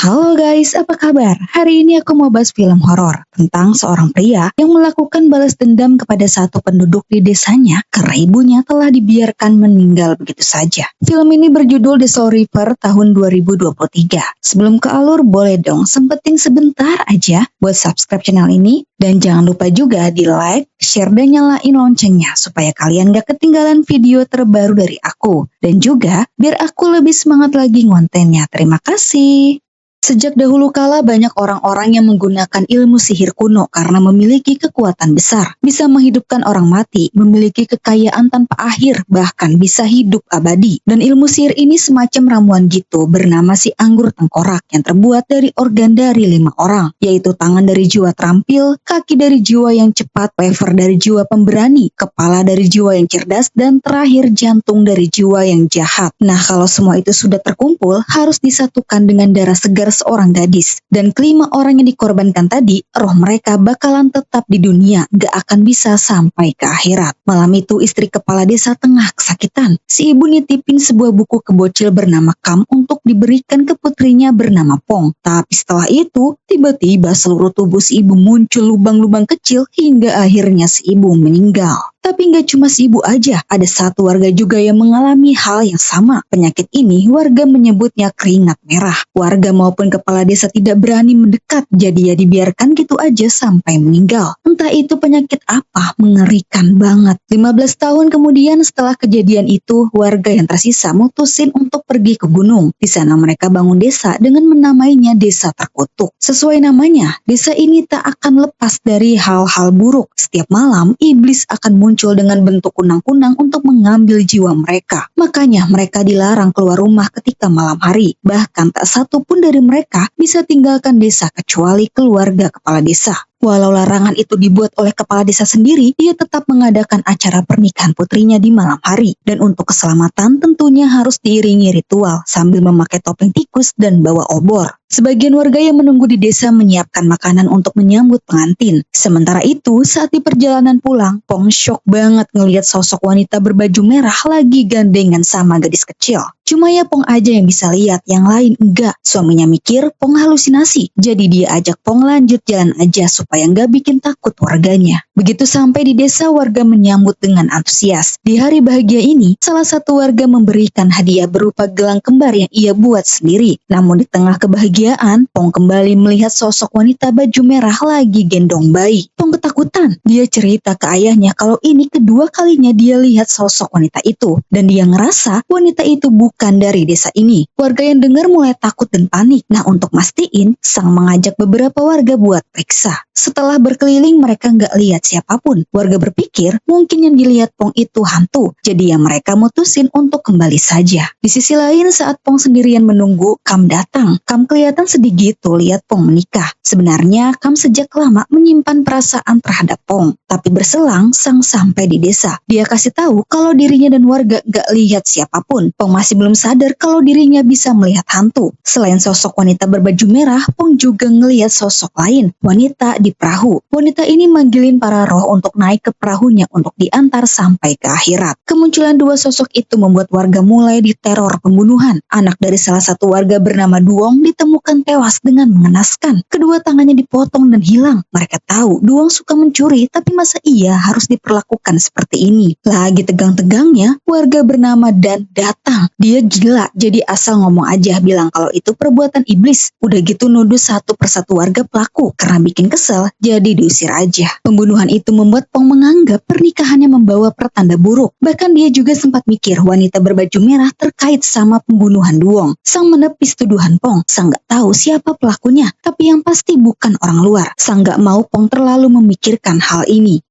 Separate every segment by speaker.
Speaker 1: Halo guys, apa kabar? Hari ini aku mau bahas film horor tentang seorang pria yang melakukan balas dendam kepada satu penduduk di desanya karena ibunya telah dibiarkan meninggal begitu saja. Film ini berjudul The Soul River tahun 2023. Sebelum ke alur, boleh dong sempetin sebentar aja buat subscribe channel ini. Dan jangan lupa juga di like, share, dan nyalain loncengnya supaya kalian gak ketinggalan video terbaru dari aku. Dan juga biar aku lebih semangat lagi ngontennya. Terima kasih. Sejak dahulu kala banyak orang-orang yang menggunakan ilmu sihir kuno karena memiliki kekuatan besar, bisa menghidupkan orang mati, memiliki kekayaan tanpa akhir, bahkan bisa hidup abadi. Dan ilmu sihir ini semacam ramuan gitu bernama si anggur tengkorak yang terbuat dari organ dari 5 orang, yaitu tangan dari jiwa terampil, kaki dari jiwa yang cepat, lever dari jiwa pemberani, kepala dari jiwa yang cerdas, dan terakhir jantung dari jiwa yang jahat. Nah, kalau semua itu sudah terkumpul, harus disatukan dengan darah segar seorang gadis. Dan kelima orang yang dikorbankan tadi, roh mereka bakalan tetap di dunia, gak akan bisa sampai ke akhirat. Malam itu istri kepala desa tengah kesakitan. Si ibu nitipin sebuah buku ke bocil bernama Kam untuk diberikan ke putrinya bernama Pong. Tapi setelah itu, tiba-tiba seluruh tubuh si ibu muncul lubang-lubang kecil hingga akhirnya si ibu meninggal. Tapi nggak cuma si ibu aja, ada satu warga juga yang mengalami hal yang sama. Penyakit ini warga menyebutnya keringat merah. Warga maupun kepala desa tidak berani mendekat, jadi ya dibiarkan gitu aja sampai meninggal. Entah itu penyakit apa, mengerikan banget. 15 tahun kemudian setelah kejadian itu, warga yang tersisa mutusin untuk pergi ke gunung. Di sana mereka bangun desa dengan menamainya Desa Terkutuk. Sesuai namanya, desa ini tak akan lepas dari hal-hal buruk. Setiap malam, iblis akan muncul dengan bentuk kunang-kunang untuk mengambil jiwa mereka. Makanya mereka dilarang keluar rumah ketika malam hari. Bahkan tak satu pun dari mereka bisa tinggalkan desa kecuali keluarga kepala desa. Walau larangan itu dibuat oleh kepala desa sendiri, ia tetap mengadakan acara pernikahan putrinya di malam hari. Dan untuk keselamatan tentunya harus diiringi ritual sambil memakai topeng tikus dan bawa obor. Sebagian warga yang menunggu di desa menyiapkan makanan untuk menyambut pengantin. Sementara itu, saat di perjalanan pulang, Pong shock banget ngelihat sosok wanita berbaju merah lagi gandengan sama gadis kecil. Cuma ya Pong aja yang bisa lihat, yang lain enggak. Suaminya mikir Pong halusinasi, jadi dia ajak Pong lanjut jalan aja supaya nggak bikin takut warganya. Begitu sampai di desa, warga menyambut dengan antusias. Di hari bahagia ini, salah satu warga memberikan hadiah berupa gelang kembar yang ia buat sendiri. Namun di tengah kebahagiaan, Pong kembali melihat sosok wanita baju merah lagi gendong bayi. Pong ketakutan. Dia cerita ke ayahnya kalau ini kedua kalinya dia lihat sosok wanita itu. Dan dia ngerasa wanita itu bukan dari desa ini. Warga yang dengar mulai takut dan panik. Nah, untuk mastiin, sang mengajak beberapa warga buat periksa. Setelah berkeliling, mereka nggak lihat siapapun. Warga berpikir mungkin yang dilihat Pong itu hantu. Jadi ya mereka mutusin untuk kembali saja. Di sisi lain, saat Pong sendirian menunggu, Kam datang. Kam kelihatan sedih gitu lihat Pong menikah. Sebenarnya Kam sejak lama menyimpan perasaan terhadap Pong. Tapi berselang, sang sampai di desa. Dia kasih tahu kalau dirinya dan warga nggak lihat siapapun. Pong masih belum sadar kalau dirinya bisa melihat hantu. Selain sosok wanita berbaju merah, Pong juga ngelihat sosok lain, wanita di perahu. Wanita ini manggilin para roh untuk naik ke perahunya untuk diantar sampai ke akhirat. Kemunculan dua sosok itu membuat warga mulai diteror pembunuhan. Anak dari salah satu warga bernama Duong ditemukan tewas dengan mengenaskan. Kedua tangannya dipotong dan hilang. Mereka tahu Duong suka mencuri, tapi masa iya harus diperlakukan seperti ini? Lagi tegang-tegangnya, warga bernama Dan datang. Dia gila, jadi asal ngomong aja bilang kalau itu perbuatan iblis. Udah gitu nuduh satu persatu warga pelaku. Karena bikin kesel, jadi diusir aja. Pembunuhan itu membuat Pong menganggap pernikahannya membawa pertanda buruk. Bahkan dia juga sempat mikir wanita berbaju merah terkait sama pembunuhan Duong. Sang menepis tuduhan Pong. Sang gak tahu siapa pelakunya, tapi yang pasti bukan orang luar. Sang gak mau Pong terlalu memikirkan hal ini.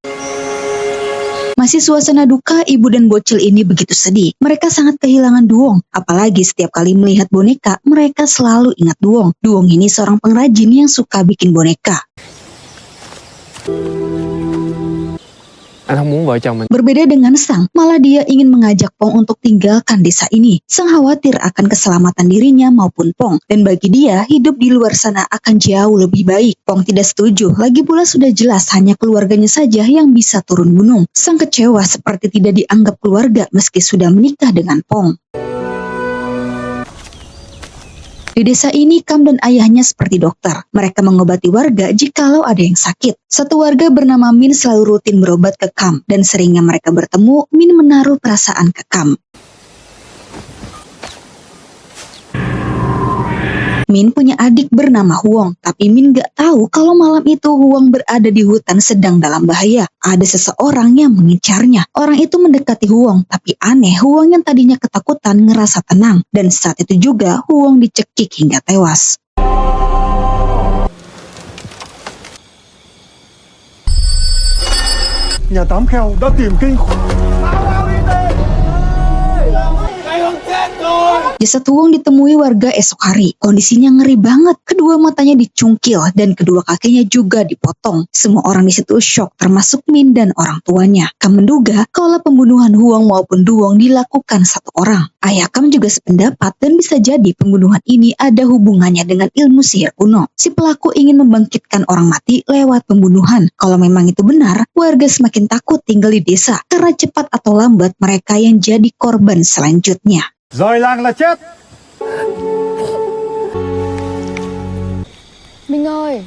Speaker 1: Masih suasana duka, ibu dan bocil ini begitu sedih. Mereka sangat kehilangan Duong. Apalagi setiap kali melihat boneka, mereka selalu ingat Duong. Duong ini seorang pengrajin yang suka bikin boneka.
Speaker 2: Anh không muốn vợ chồng mình.
Speaker 1: Berbeda dengan Sang, malah dia ingin mengajak Pong untuk tinggalkan desa ini. Sang khawatir akan keselamatan dirinya maupun Pong. Dan bagi dia, hidup di luar sana akan jauh lebih baik. Pong tidak setuju, lagi pula sudah jelas hanya keluarganya saja yang bisa turun gunung. Sang kecewa seperti tidak dianggap keluarga meski sudah menikah dengan Pong. Di desa ini, Kam dan ayahnya seperti dokter. Mereka mengobati warga jikalau ada yang sakit. Satu warga bernama Min selalu rutin berobat ke Kam, dan seringnya mereka bertemu, Min menaruh perasaan ke Kam. Min punya adik bernama Huong, tapi Min gak tahu kalau malam itu Huong berada di hutan sedang dalam bahaya. Ada seseorang yang mengincarnya. Orang itu mendekati Huong, tapi aneh Huong yang tadinya ketakutan ngerasa tenang. Dan saat itu juga Huong dicekik hingga tewas.
Speaker 3: Nhà tám kheo đã tìm kinh khủng.
Speaker 1: Jasad Huong ditemui warga esok hari. Kondisinya ngeri banget. Kedua matanya dicungkil dan kedua kakinya juga dipotong. Semua orang di situ syok, termasuk Min dan orang tuanya. Kam menduga kalau pembunuhan Huong maupun Duong dilakukan satu orang. Ayah Kam juga sependapat dan bisa jadi pembunuhan ini ada hubungannya dengan ilmu sihir kuno. Si pelaku ingin membangkitkan orang mati lewat pembunuhan. Kalau memang itu benar, warga semakin takut tinggal di desa karena cepat atau lambat mereka yang jadi korban selanjutnya.
Speaker 3: Rời làng là chết.
Speaker 4: Minh ơi.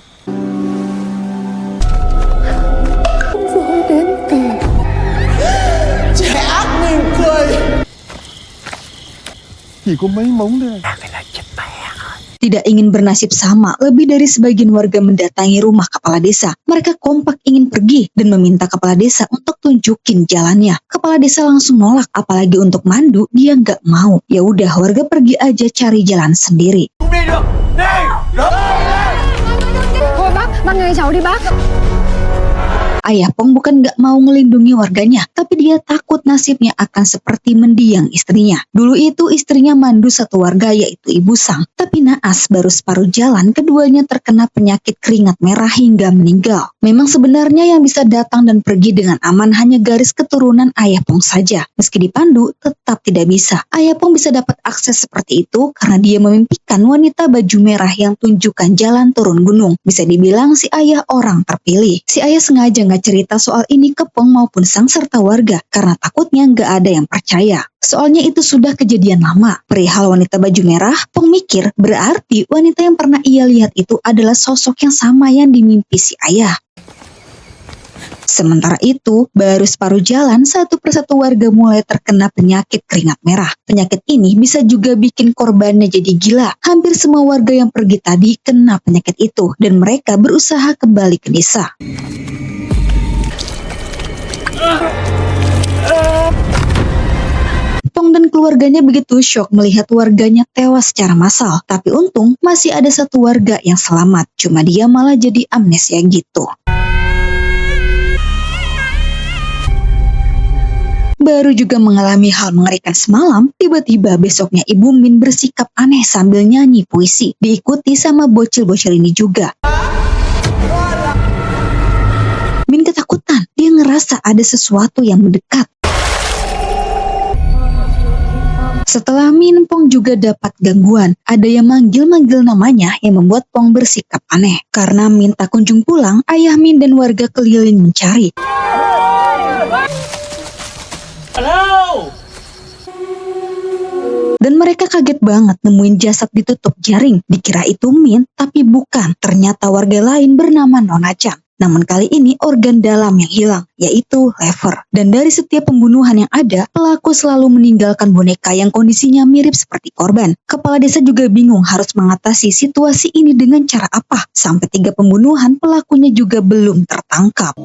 Speaker 4: Rồi đến kìa.
Speaker 3: Trẻ ác mình cười. Chỉ có mấy mống thôi.
Speaker 1: Tidak ingin bernasib sama, lebih dari sebagian warga mendatangi rumah kepala desa. Mereka kompak ingin pergi dan meminta kepala desa untuk tunjukin jalannya. Kepala desa langsung nolak, apalagi untuk mandu dia nggak mau. Ya udah, warga pergi aja cari jalan sendiri.
Speaker 4: Thôi bác ngày cháu đi bác.
Speaker 1: Ayah Pong bukan nggak mau melindungi warganya, tapi dia takut nasibnya akan seperti mendiang istrinya. Dulu itu istrinya mandu satu warga yaitu Ibu Sang, tapi naas baru separuh jalan keduanya terkena penyakit keringat merah hingga meninggal. Memang sebenarnya yang bisa datang dan pergi dengan aman hanya garis keturunan Ayah Pong saja. Meski dipandu, tetap tidak bisa. Ayah Pong bisa dapat akses seperti itu karena dia memimpikan wanita baju merah yang tunjukkan jalan turun gunung. Bisa dibilang si ayah orang terpilih. Si ayah sengaja nggak cerita soal ini ke Pong maupun Sang serta warga karena takutnya nggak ada yang percaya. Soalnya itu sudah kejadian lama. Perihal wanita baju merah, Pong mikir berarti wanita yang pernah ia lihat itu adalah sosok yang sama yang dimimpi si ayah. Sementara itu, baru separuh jalan satu persatu warga mulai terkena penyakit keringat merah. Penyakit ini bisa juga bikin korbannya jadi gila. Hampir semua warga yang pergi tadi kena penyakit itu dan mereka berusaha kembali ke desa. Pong dan keluarganya begitu syok melihat warganya tewas secara massal. Tapi untung masih ada satu warga yang selamat. Cuma dia malah jadi amnesia gitu. Baru juga mengalami hal mengerikan semalam, tiba-tiba besoknya Ibu Min bersikap aneh sambil nyanyi puisi. Diikuti sama bocil-bocil ini juga. Min ketakutan, dia ngerasa ada sesuatu yang mendekat. Setelah Min, Pong juga dapat gangguan. Ada yang manggil-manggil namanya yang membuat Pong bersikap aneh. Karena Min tak kunjung pulang, ayah Min dan warga keliling mencari. Dan mereka kaget banget nemuin jasad ditutup jaring. Dikira itu Min, tapi bukan. Ternyata warga lain bernama Nona Chan. Namun kali ini organ dalam yang hilang, yaitu lever. Dan dari setiap pembunuhan yang ada, pelaku selalu meninggalkan boneka yang kondisinya mirip seperti korban. Kepala desa juga bingung harus mengatasi situasi ini dengan cara apa. Sampai 3 pembunuhan, pelakunya juga belum tertangkap.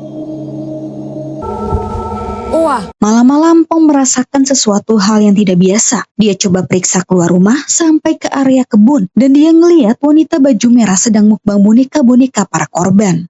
Speaker 1: Malam-malam Pong merasakan sesuatu hal yang tidak biasa. Dia coba periksa keluar rumah sampai ke area kebun. Dan dia ngeliat wanita baju merah sedang mukbang boneka-boneka para korban.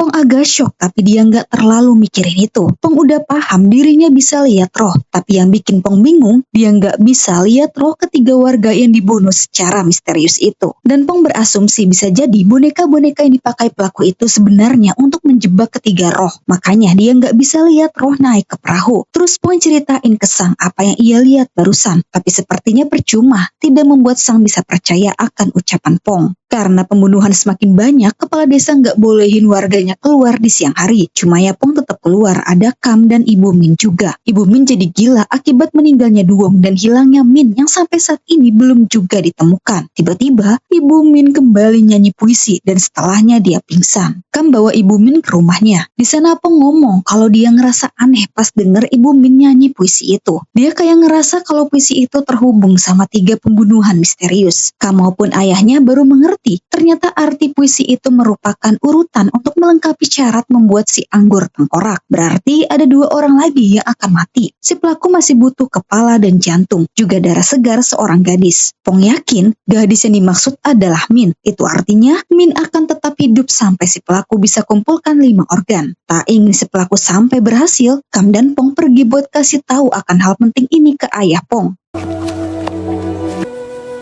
Speaker 1: Pong agak syok, tapi dia nggak terlalu mikirin itu. Pong udah paham dirinya bisa lihat roh, tapi yang bikin Pong bingung, dia nggak bisa lihat roh ketiga warga yang dibunuh secara misterius itu. Dan Pong berasumsi bisa jadi boneka-boneka yang dipakai pelaku itu sebenarnya untuk menjebak ketiga roh. Makanya dia nggak bisa lihat roh naik ke perahu. Terus Pong ceritain ke Sang apa yang ia lihat barusan, tapi sepertinya percuma, tidak membuat Sang bisa percaya akan ucapan Pong. Karena pembunuhan semakin banyak, kepala desa nggak bolehin warganya banyak keluar di siang hari. Cuma ya Pong tetap keluar, ada Kam dan Ibu Min juga. Ibu Min jadi gila akibat meninggalnya Duong dan hilangnya Min yang sampai saat ini belum juga ditemukan. Tiba-tiba Ibu Min kembali nyanyi puisi dan setelahnya dia pingsan. Kam bawa Ibu Min ke rumahnya. Di sana Pong ngomong kalau dia ngerasa aneh pas denger Ibu Min nyanyi puisi itu. Dia kayak ngerasa kalau puisi itu terhubung sama 3 pembunuhan misterius. Kam maupun ayahnya baru mengerti ternyata arti puisi itu merupakan urutan untuk melengkapi syarat membuat si anggur tengkorak. Berarti ada 2 orang lagi yang akan mati. Si pelaku masih butuh kepala dan jantung, juga darah segar seorang gadis. Pong yakin gadis yang dimaksud adalah Min. Itu artinya Min akan tetap hidup sampai si pelaku bisa kumpulkan 5 organ. Tak ingin si pelaku sampai berhasil, Kam dan Pong pergi buat kasih tahu akan hal penting ini ke ayah Pong.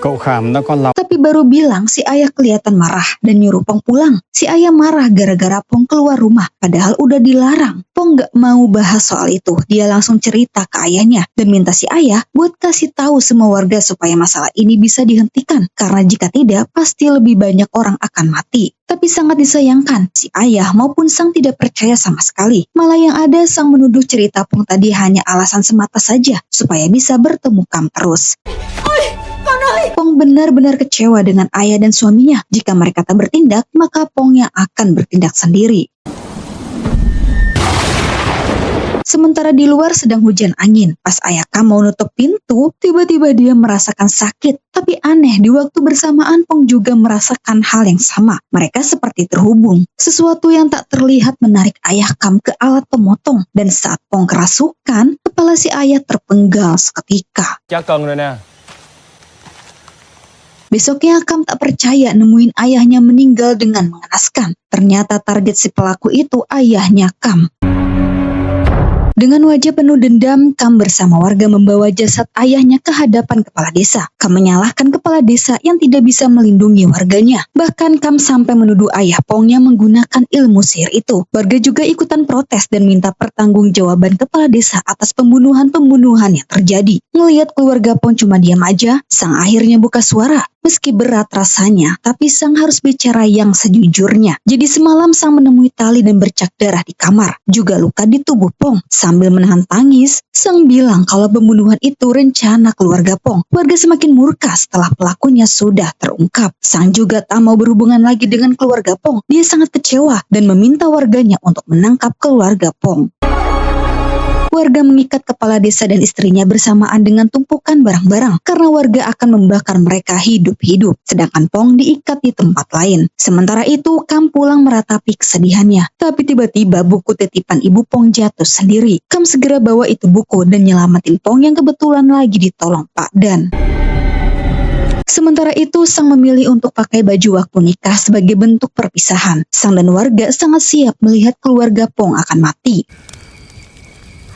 Speaker 3: Cậu Khảm đã con lòng.
Speaker 1: Tapi baru bilang si ayah kelihatan marah dan nyuruh Pong pulang. Si ayah marah gara-gara Pong keluar rumah, padahal udah dilarang. Pong gak mau bahas soal itu. Dia langsung cerita ke ayahnya dan minta si ayah buat kasih tahu semua warga supaya masalah ini bisa dihentikan. Karena jika tidak, pasti lebih banyak orang akan mati. Tapi sangat disayangkan, si ayah maupun sang tidak percaya sama sekali. Malah yang ada sang menuduh cerita Pong tadi hanya alasan semata saja supaya bisa bertemu Kam terus. Pong benar-benar kecewa dengan ayah dan suaminya. Jika mereka tak bertindak, maka Pong yang akan bertindak sendiri. Sementara di luar sedang hujan angin. Pas ayah Kam mau nutup pintu, tiba-tiba dia merasakan sakit. Tapi aneh, di waktu bersamaan Pong juga merasakan hal yang sama. Mereka seperti terhubung. Sesuatu yang tak terlihat menarik ayah Kam ke alat pemotong. Dan saat Pong kerasukan, kepala si ayah terpenggal seketika.
Speaker 2: Chắc cần rồi nè.
Speaker 1: Besoknya Kam tak percaya nemuin ayahnya meninggal dengan mengenaskan. Ternyata target si pelaku itu ayahnya Kam. Dengan wajah penuh dendam, Kam bersama warga membawa jasad ayahnya ke hadapan kepala desa. Kam menyalahkan kepala desa yang tidak bisa melindungi warganya. Bahkan Kam sampai menuduh ayah Pong yang menggunakan ilmu sihir itu. Warga juga ikutan protes dan minta pertanggungjawaban kepala desa atas pembunuhan-pembunuhan yang terjadi. Ngelihat keluarga Pong cuma diam aja, sang akhirnya buka suara. Meski berat rasanya, tapi sang harus bicara yang sejujurnya. Jadi semalam sang menemui tali dan bercak darah di kamar. Juga luka di tubuh Pong. Sambil menahan tangis, sang bilang kalau pembunuhan itu rencana keluarga Pong. Warga semakin murka setelah pelakunya sudah terungkap. Sang juga tak mau berhubungan lagi dengan keluarga Pong. Dia sangat kecewa dan meminta warganya untuk menangkap keluarga Pong. Warga mengikat kepala desa dan istrinya bersamaan dengan tumpukan barang-barang karena warga akan membakar mereka hidup-hidup. Sedangkan Pong diikat di tempat lain. Sementara itu, Kam pulang meratapi kesedihannya. Tapi tiba-tiba buku titipan ibu Pong jatuh sendiri. Kam segera bawa itu buku dan nyelamatin Pong yang kebetulan lagi ditolong Pak Dan. Sementara itu, sang memilih untuk pakai baju waktu nikah sebagai bentuk perpisahan. Sang dan warga sangat siap melihat keluarga Pong akan mati.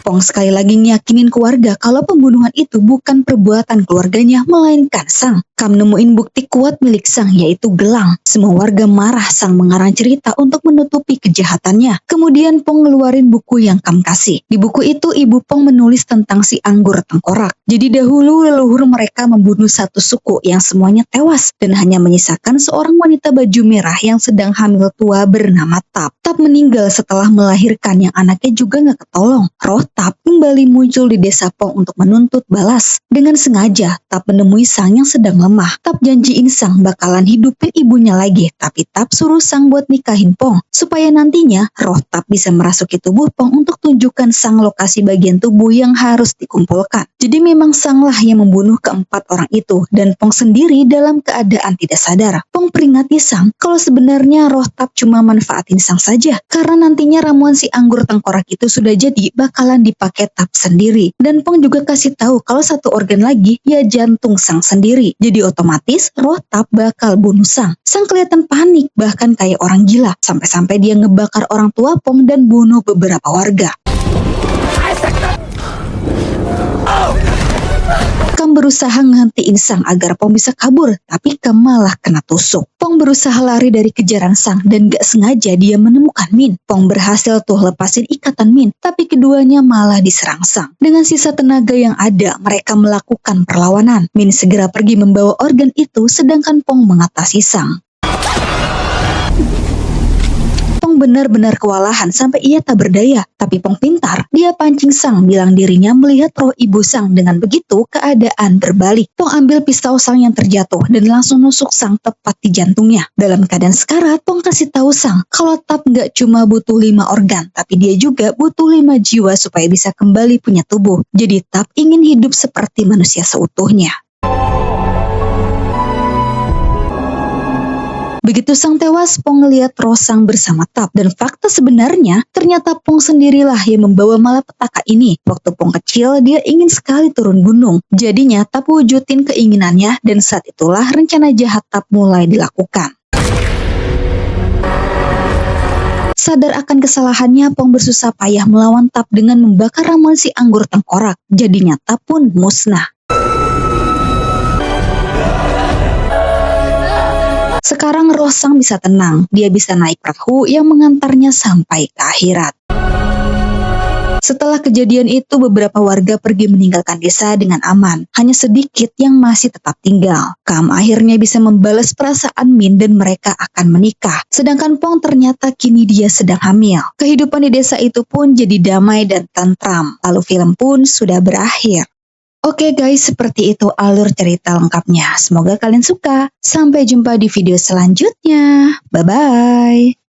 Speaker 1: Pong sekali lagi ngiyakinin keluarga kalau pembunuhan itu bukan perbuatan keluarganya, melainkan sang. Kam nemuin bukti kuat milik sang, yaitu gelang. Semua warga marah sang mengarang cerita untuk menutupi kejahatannya. Kemudian Pong ngeluarin buku yang Kam kasih. Di buku itu, ibu Pong menulis tentang si anggur tengkorak. Jadi dahulu leluhur mereka membunuh satu suku yang semuanya tewas dan hanya menyisakan seorang wanita baju merah yang sedang hamil tua bernama Tap. Tap meninggal setelah melahirkan yang anaknya juga gak ketolong. Roh Tap kembali muncul di desa Pong untuk menuntut balas. Dengan sengaja, Tap menemui sang yang sedang lemah. Tap janjiin sang bakalan hidupin ibunya lagi, tapi Tap suruh sang buat nikahin Pong, supaya nantinya roh Tap bisa merasuki tubuh Pong untuk tunjukkan sang lokasi bagian tubuh yang harus dikumpulkan. Jadi memang sanglah yang membunuh keempat orang itu, dan Pong sendiri dalam keadaan tidak sadar. Pong peringati sang kalau sebenarnya roh Tap cuma manfaatin sang saja, karena nantinya ramuan si anggur tengkorak itu sudah jadi bakalan dipakai Tap sendiri. Dan Pong juga kasih tahu kalau satu organ lagi ya jantung sang sendiri. Jadi otomatis roh Tap bakal bunuh sang. Sang kelihatan panik, bahkan kayak orang gila. Sampai-sampai dia ngebakar orang tua Pong dan bunuh beberapa warga. Kam berusaha ngehentiin sang agar Pong bisa kabur, tapi Kam malah kena tusuk. Pong berusaha lari dari kejaran sang dan gak sengaja dia menemukan Min. Pong berhasil tuh lepasin ikatan Min, tapi keduanya malah diserang sang. Dengan sisa tenaga yang ada, mereka melakukan perlawanan. Min segera pergi membawa organ itu, sedangkan Pong mengatasi sang. benar-benar kewalahan sampai ia tak berdaya. Tapi Pong pintar, dia pancing Sang bilang dirinya melihat roh ibu Sang. Dengan begitu keadaan berbalik. Pong ambil pistol Sang yang terjatuh dan langsung nusuk Sang tepat di jantungnya. Dalam keadaan sekarat, Pong kasih tahu Sang kalau Tap nggak cuma butuh 5 organ, tapi dia juga butuh 5 jiwa supaya bisa kembali punya tubuh. Jadi Tap ingin hidup seperti manusia seutuhnya. Begitu Sang tewas, Pong ngeliat roh Sang bersama Tap. Dan fakta sebenarnya, ternyata Pong sendirilah yang membawa malapetaka ini. Waktu Pong kecil, dia ingin sekali turun gunung. Jadinya Tap wujudin keinginannya, dan saat itulah rencana jahat Tap mulai dilakukan. Sadar akan kesalahannya, Pong bersusah payah melawan Tap dengan membakar ramuan si anggur tengkorak. Jadinya Tap pun musnah. Sekarang roh Sang bisa tenang, dia bisa naik perahu yang mengantarnya sampai ke akhirat. Setelah kejadian itu, beberapa warga pergi meninggalkan desa dengan aman. Hanya sedikit yang masih tetap tinggal. Kam akhirnya bisa membalas perasaan Min dan mereka akan menikah. Sedangkan Pong ternyata kini dia sedang hamil. Kehidupan di desa itu pun jadi damai dan tentram. Lalu film pun sudah berakhir. Oke guys, seperti itu alur cerita lengkapnya. Semoga kalian suka. Sampai jumpa di video selanjutnya. Bye-bye.